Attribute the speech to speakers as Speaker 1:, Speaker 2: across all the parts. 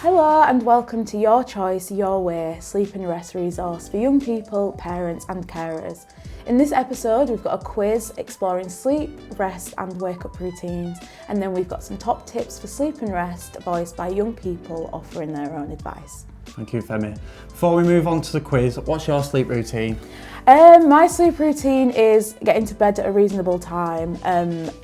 Speaker 1: Hello and welcome to Your Choice, Your Way, Sleep and Rest resource for young people, parents and carers. In this episode we've got a quiz exploring sleep, rest and wake-up routines, and then we've got some top tips for sleep and rest voiced by young people offering their own advice.
Speaker 2: Thank you, Femi. Before we move on to the quiz, what's your sleep routine?
Speaker 1: My sleep routine is getting to bed at a reasonable time.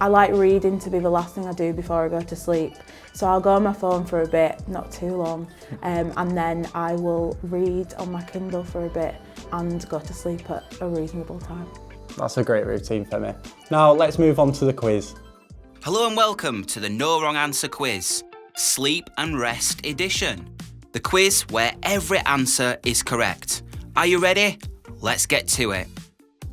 Speaker 1: I like reading to be the last thing I do before I go to sleep. So I'll go on my phone for a bit, not too long, and then I will read on my Kindle for a bit and go to sleep at a reasonable time.
Speaker 2: That's a great routine, Femi. Now let's move on to the quiz.
Speaker 3: Hello and welcome to the No Wrong Answer quiz, Sleep and Rest edition. The quiz where every answer is correct. Are you ready? Let's get to it.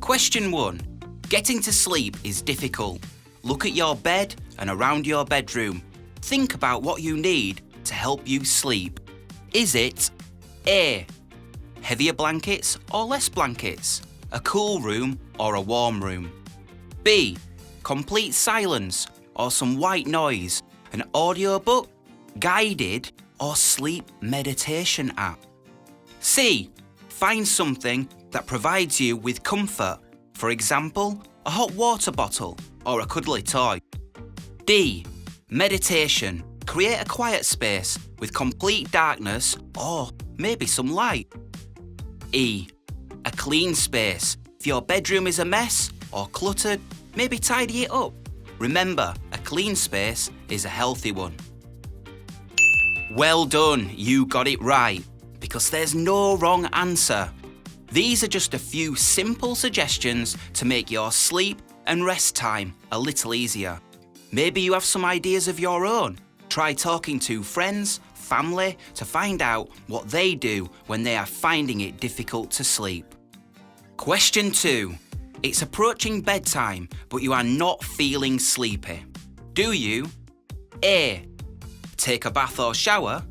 Speaker 3: Question 1. Getting to sleep is difficult. Look at your bed and around your bedroom. Think about what you need to help you sleep. Is it A, heavier blankets or less blankets? A cool room or a warm room? B, complete silence or some white noise? An audiobook, guided or sleep meditation app? C, find something that provides you with comfort, for example, a hot water bottle or a cuddly toy. D, meditation. Create a quiet space with complete darkness or maybe some light. E, a clean space. If your bedroom is a mess or cluttered, maybe tidy it up. Remember, a clean space is a healthy one. Well done, you got it right, because there's no wrong answer. These are just a few simple suggestions to make your sleep and rest time a little easier. Maybe you have some ideas of your own. Try talking to friends, family to find out what they do when they are finding it difficult to sleep. Question 2. It's approaching bedtime, but you are not feeling sleepy. Do you A, take a bath or shower,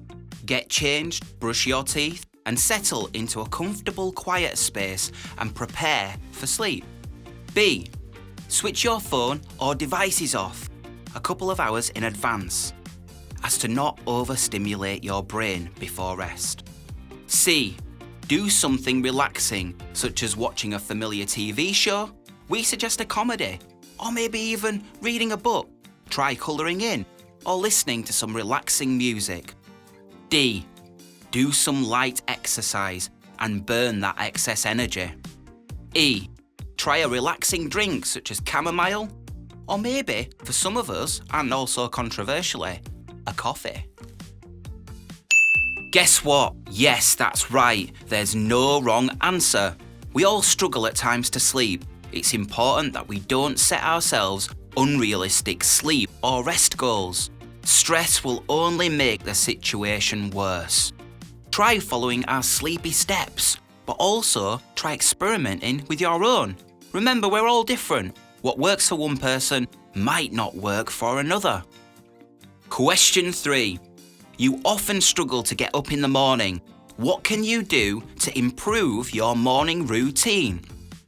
Speaker 3: get changed, brush your teeth, and settle into a comfortable, quiet space and prepare for sleep? B, switch your phone or devices off a couple of hours in advance, as to not overstimulate your brain before rest. C, do something relaxing, such as watching a familiar TV show. We suggest a comedy, or maybe even reading a book. Try colouring in, or listening to some relaxing music. D, do some light exercise and burn that excess energy. E, try a relaxing drink such as chamomile, or maybe, for some of us, and also controversially, a coffee. Guess what? Yes, that's right. There's no wrong answer. We all struggle at times to sleep. It's important that we don't set ourselves unrealistic sleep or rest goals. Stress will only make the situation worse. Try following our sleepy steps, but also try experimenting with your own. Remember, we're all different. What works for one person might not work for another. Question 3. You often struggle to get up in the morning. What can you do to improve your morning routine?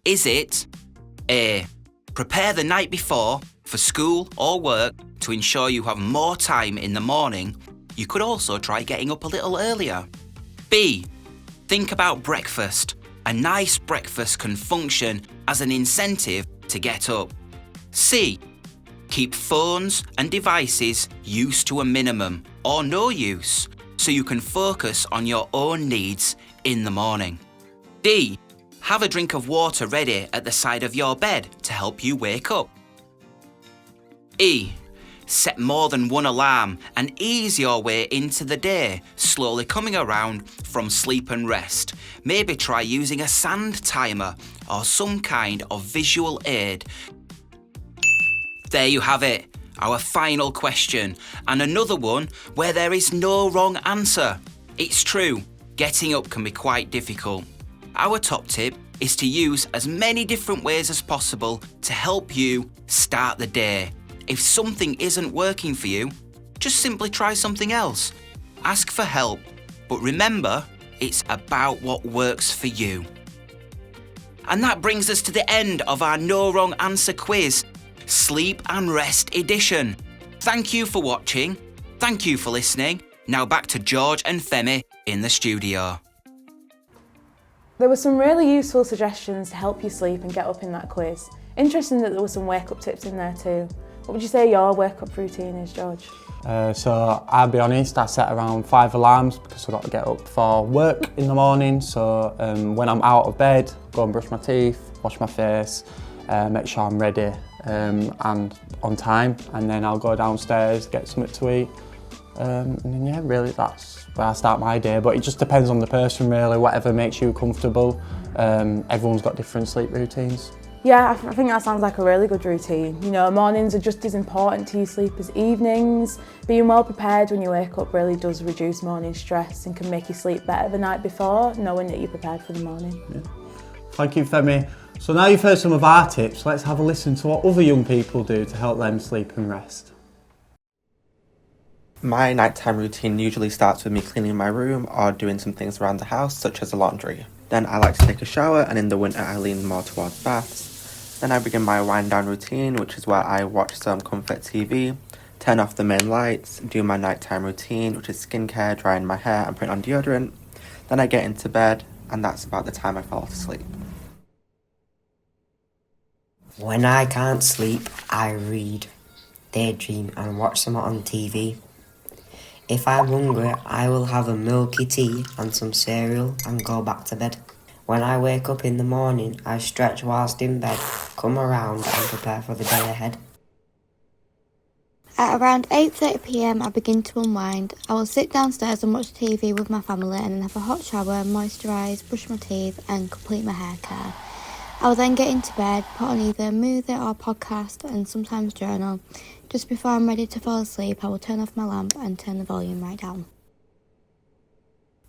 Speaker 3: Is it A, prepare the night before for school or work to ensure you have more time in the morning? You could also try getting up a little earlier. B, think about breakfast. A nice breakfast can function as an incentive to get up. C, keep phones and devices used to a minimum or no use so you can focus on your own needs in the morning. D, have a drink of water ready at the side of your bed to help you wake up. E, set more than one alarm and ease your way into the day, slowly coming around from sleep and rest. Maybe try using a sand timer or some kind of visual aid. There you have it, our final question, and another one where there is no wrong answer. It's true, getting up can be quite difficult. Our top tip is to use as many different ways as possible to help you start the day. If something isn't working for you, just simply try something else. Ask for help, but remember, it's about what works for you. And that brings us to the end of our No Wrong Answer quiz, Sleep and Rest edition. Thank you for watching. Thank you for listening. Now back to George and Femi in the studio.
Speaker 1: There were some really useful suggestions to help you sleep and get up in that quiz. Interesting that there were some wake-up tips in there too. What would you say your wake-up routine is, George?
Speaker 2: So I'll be honest, I set around 5 alarms because I've got to get up for work in the morning. So when I'm out of bed, go and brush my teeth, wash my face, make sure I'm ready and on time, and then I'll go downstairs, get something to eat. And then yeah, really that's where I start my day, but it just depends on the person really, whatever makes you comfortable. Everyone's got different sleep routines.
Speaker 1: Yeah, I think that sounds like a really good routine. You know, mornings are just as important to your sleep as evenings. Being well prepared when you wake up really does reduce morning stress and can make you sleep better the night before, knowing that you're prepared for the morning.
Speaker 2: Yeah. Thank you, Femi. So now you've heard some of our tips, let's have a listen to what other young people do to help them sleep and rest.
Speaker 4: My nighttime routine usually starts with me cleaning my room or doing some things around the house, such as the laundry. Then I like to take a shower, and in the winter I lean more towards baths. Then I begin my wind down routine, which is where I watch some comfort TV, turn off the main lights, do my nighttime routine, which is skincare, drying my hair and putting on deodorant. Then I get into bed, and that's about the time I fall asleep.
Speaker 5: When I can't sleep, I read, daydream and watch something on TV. If I'm hungry, I will have a milky tea and some cereal and go back to bed. When I wake up in the morning, I stretch whilst in bed, come around and prepare for the day ahead.
Speaker 6: At around 8:30 p.m, I begin to unwind. I will sit downstairs and watch TV with my family and then have a hot shower, moisturise, brush my teeth and complete my hair care. I will then get into bed, put on either a movie or podcast and sometimes journal. Just before I'm ready to fall asleep, I will turn off my lamp and turn the volume right down.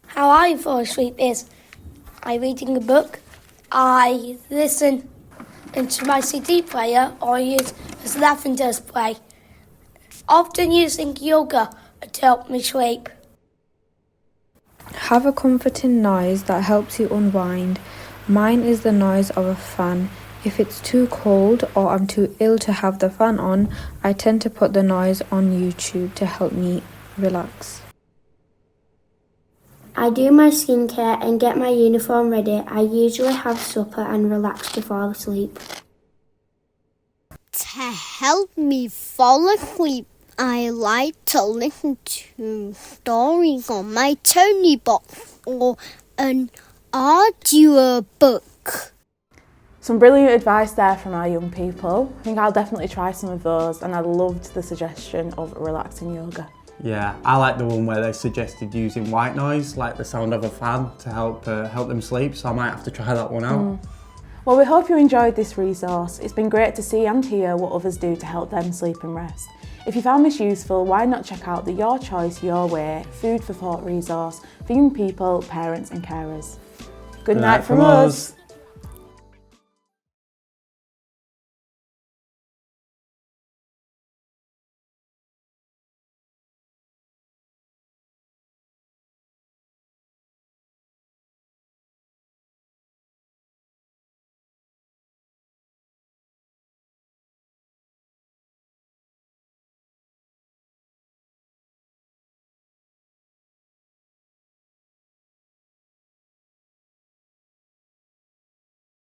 Speaker 7: How I fall asleep is I reading a book, I listen into my CD player or use a lavender spray. Often using yoga to help me sleep.
Speaker 8: Have a comforting noise that helps you unwind. Mine is the noise of a fan. If it's too cold or I'm too ill to have the fan on, I tend to put the noise on YouTube to help me relax.
Speaker 7: I do my skincare and get my uniform ready. I usually have supper and relax to fall asleep.
Speaker 9: To help me fall asleep, I like to listen to stories on my Tony box or an audio book.
Speaker 1: Some brilliant advice there from our young people. I think I'll definitely try some of those, and I loved the suggestion of relaxing yoga.
Speaker 2: Yeah, I like the one where they suggested using white noise, like the sound of a fan, to help them sleep, so I might have to try that one out.
Speaker 1: Well, we hope you enjoyed this resource. It's been great to see and hear what others do to help them sleep and rest. If you found this useful, why not check out the Your Choice, Your Way Food for Thought resource for young people, parents and carers. Good night from us.